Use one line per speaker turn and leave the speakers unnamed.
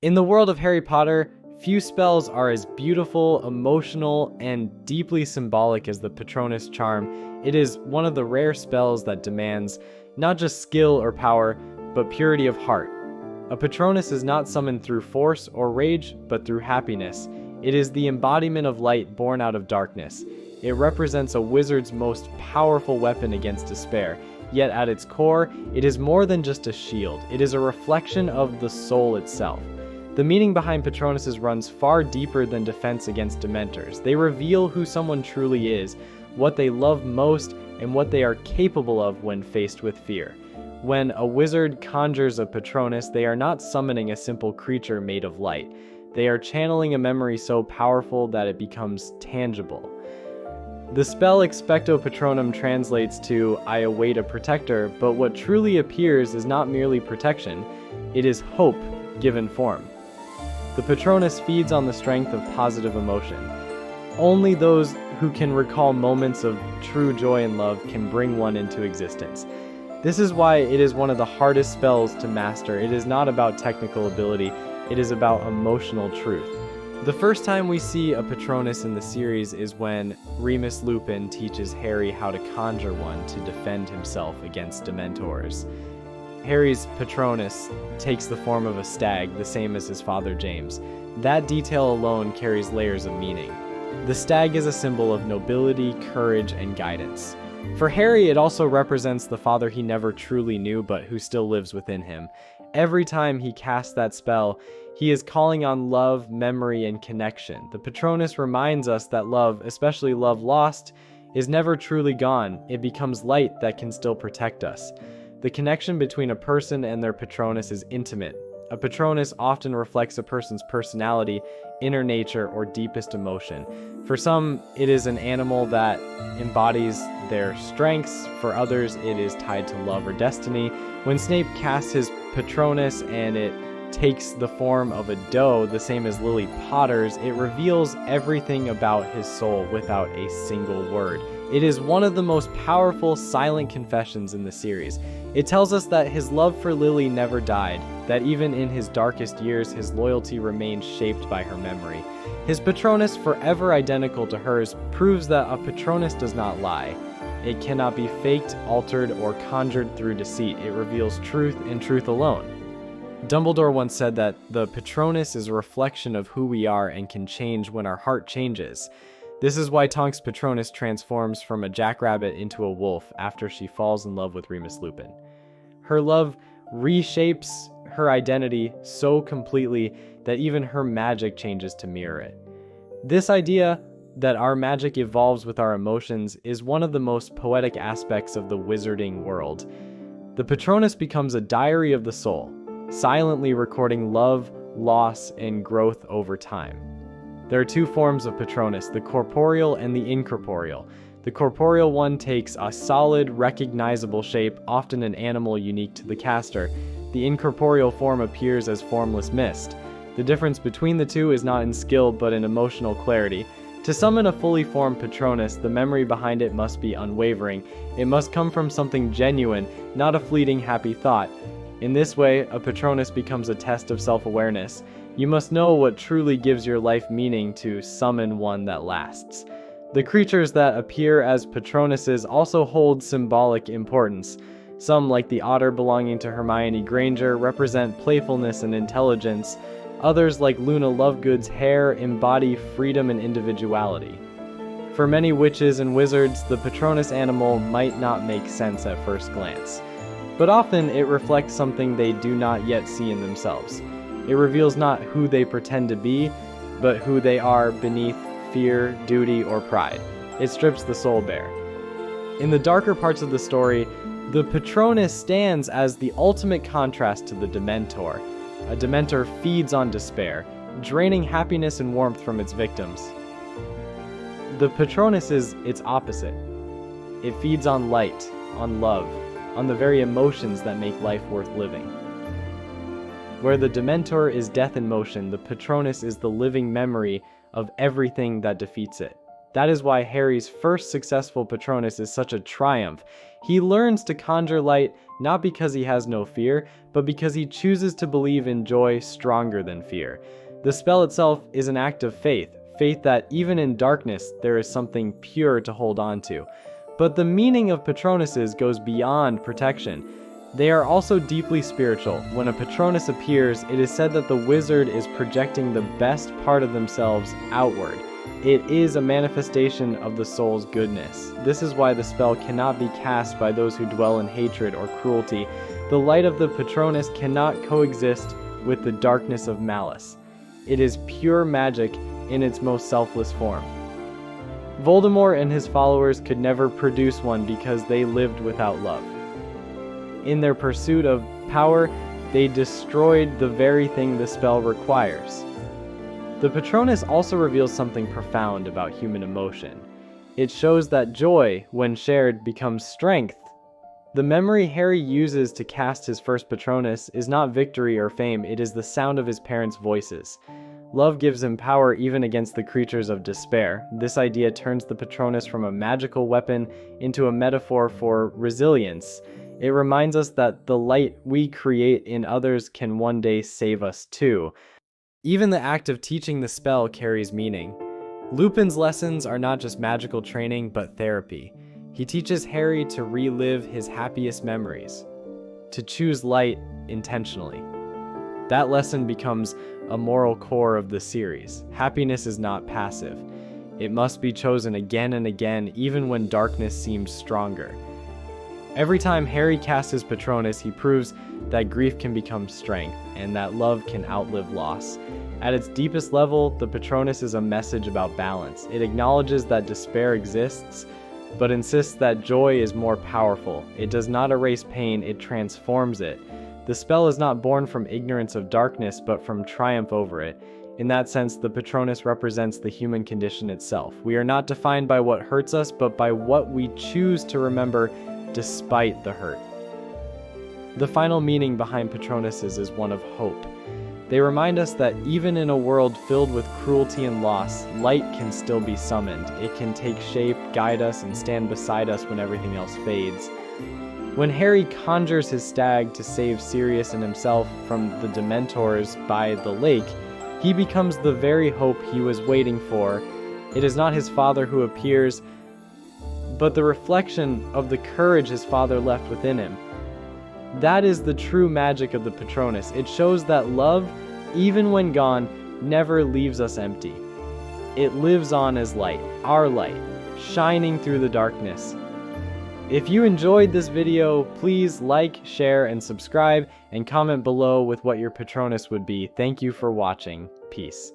In the world of Harry Potter, few spells are as beautiful, emotional, and deeply symbolic as the Patronus Charm. It is one of the rare spells that demands not just skill or power, but purity of heart. A Patronus is not summoned through force or rage, but through happiness. It is the embodiment of light born out of darkness. It represents a wizard's most powerful weapon against despair. Yet at its core, it is more than just a shield. It is a reflection of the soul itself. The meaning behind Patronuses runs far deeper than defense against Dementors. They reveal who someone truly is, what they love most, and what they are capable of when faced with fear. When a wizard conjures a Patronus, they are not summoning a simple creature made of light. They are channeling a memory so powerful that it becomes tangible. The spell Expecto Patronum translates to, "I await a protector," but what truly appears is not merely protection, it is hope given form. The Patronus feeds on the strength of positive emotion. Only those who can recall moments of true joy and love can bring one into existence. This is why it is one of the hardest spells to master. It is not about technical ability, it is about emotional truth. The first time we see a Patronus in the series is when Remus Lupin teaches Harry how to conjure one to defend himself against Dementors. Harry's Patronus takes the form of a stag, the same as his father James. That detail alone carries layers of meaning. The stag is a symbol of nobility, courage, and guidance. For Harry, it also represents the father he never truly knew but who still lives within him. Every time he casts that spell, he is calling on love, memory, and connection. The Patronus reminds us that love, especially love lost, is never truly gone. It becomes light that can still protect us. The connection between a person and their Patronus is intimate. A Patronus often reflects a person's personality, inner nature, or deepest emotion. For some, it is an animal that embodies their strengths. For others, it is tied to love or destiny. When Snape casts his Patronus and it takes the form of a doe, the same as Lily Potter's, it reveals everything about his soul without a single word. It is one of the most powerful silent confessions in the series. It tells us that his love for Lily never died, that even in his darkest years, his loyalty remained shaped by her memory. His Patronus, forever identical to hers, proves that a Patronus does not lie. It cannot be faked, altered, or conjured through deceit. It reveals truth and truth alone. Dumbledore once said that the Patronus is a reflection of who we are and can change when our heart changes. This is why Tonk's Patronus transforms from a jackrabbit into a wolf after she falls in love with Remus Lupin. Her love reshapes her identity so completely that even her magic changes to mirror it. This idea that our magic evolves with our emotions is one of the most poetic aspects of the wizarding world. The Patronus becomes a diary of the soul, silently recording love, loss, and growth over time. There are two forms of Patronus, the corporeal and the incorporeal. The corporeal one takes a solid, recognizable shape, often an animal unique to the caster. The incorporeal form appears as formless mist. The difference between the two is not in skill, but in emotional clarity. To summon a fully formed Patronus, the memory behind it must be unwavering. It must come from something genuine, not a fleeting happy thought. In this way, a Patronus becomes a test of self-awareness. You must know what truly gives your life meaning to summon one that lasts. The creatures that appear as Patronuses also hold symbolic importance. Some, like the otter belonging to Hermione Granger, represent playfulness and intelligence. Others, like Luna Lovegood's hare, embody freedom and individuality. For many witches and wizards, the Patronus animal might not make sense at first glance, but often it reflects something they do not yet see in themselves. It reveals not who they pretend to be, but who they are beneath fear, duty, or pride. It strips the soul bare. In the darker parts of the story, the Patronus stands as the ultimate contrast to the Dementor. A Dementor feeds on despair, draining happiness and warmth from its victims. The Patronus is its opposite. It feeds on light, on love, on the very emotions that make life worth living. Where the Dementor is death in motion, the Patronus is the living memory of everything that defeats it. That is why Harry's first successful Patronus is such a triumph. He learns to conjure light not because he has no fear, but because he chooses to believe in joy stronger than fear. The spell itself is an act of faith that even in darkness there is something pure to hold on to. But the meaning of Patronuses goes beyond protection. They are also deeply spiritual. When a Patronus appears, it is said that the wizard is projecting the best part of themselves outward. It is a manifestation of the soul's goodness. This is why the spell cannot be cast by those who dwell in hatred or cruelty. The light of the Patronus cannot coexist with the darkness of malice. It is pure magic in its most selfless form. Voldemort and his followers could never produce one because they lived without love. In their pursuit of power, they destroyed the very thing the spell requires. The Patronus also reveals something profound about human emotion. It shows that joy, when shared, becomes strength. The memory Harry uses to cast his first Patronus is not victory or fame, it is the sound of his parents' voices. Love gives him power even against the creatures of despair. This idea turns the Patronus from a magical weapon into a metaphor for resilience. It reminds us that the light we create in others can one day save us too. Even the act of teaching the spell carries meaning. Lupin's lessons are not just magical training, but therapy. He teaches Harry to relive his happiest memories, to choose light intentionally. That lesson becomes a moral core of the series. Happiness is not passive. It must be chosen again and again, even when darkness seems stronger. Every time Harry casts his Patronus, he proves that grief can become strength, and that love can outlive loss. At its deepest level, the Patronus is a message about balance. It acknowledges that despair exists, but insists that joy is more powerful. It does not erase pain, it transforms it. The spell is not born from ignorance of darkness, but from triumph over it. In that sense, the Patronus represents the human condition itself. We are not defined by what hurts us, but by what we choose to remember despite the hurt. The final meaning behind Patronuses is one of hope. They remind us that even in a world filled with cruelty and loss, light can still be summoned. It can take shape, guide us, and stand beside us when everything else fades. When Harry conjures his stag to save Sirius and himself from the Dementors by the lake, he becomes the very hope he was waiting for. It is not his father who appears, but the reflection of the courage his father left within him. That is the true magic of the Patronus. It shows that love, even when gone, never leaves us empty. It lives on as light, our light, shining through the darkness. If you enjoyed this video, please like, share, and subscribe, and comment below with what your Patronus would be. Thank you for watching. Peace.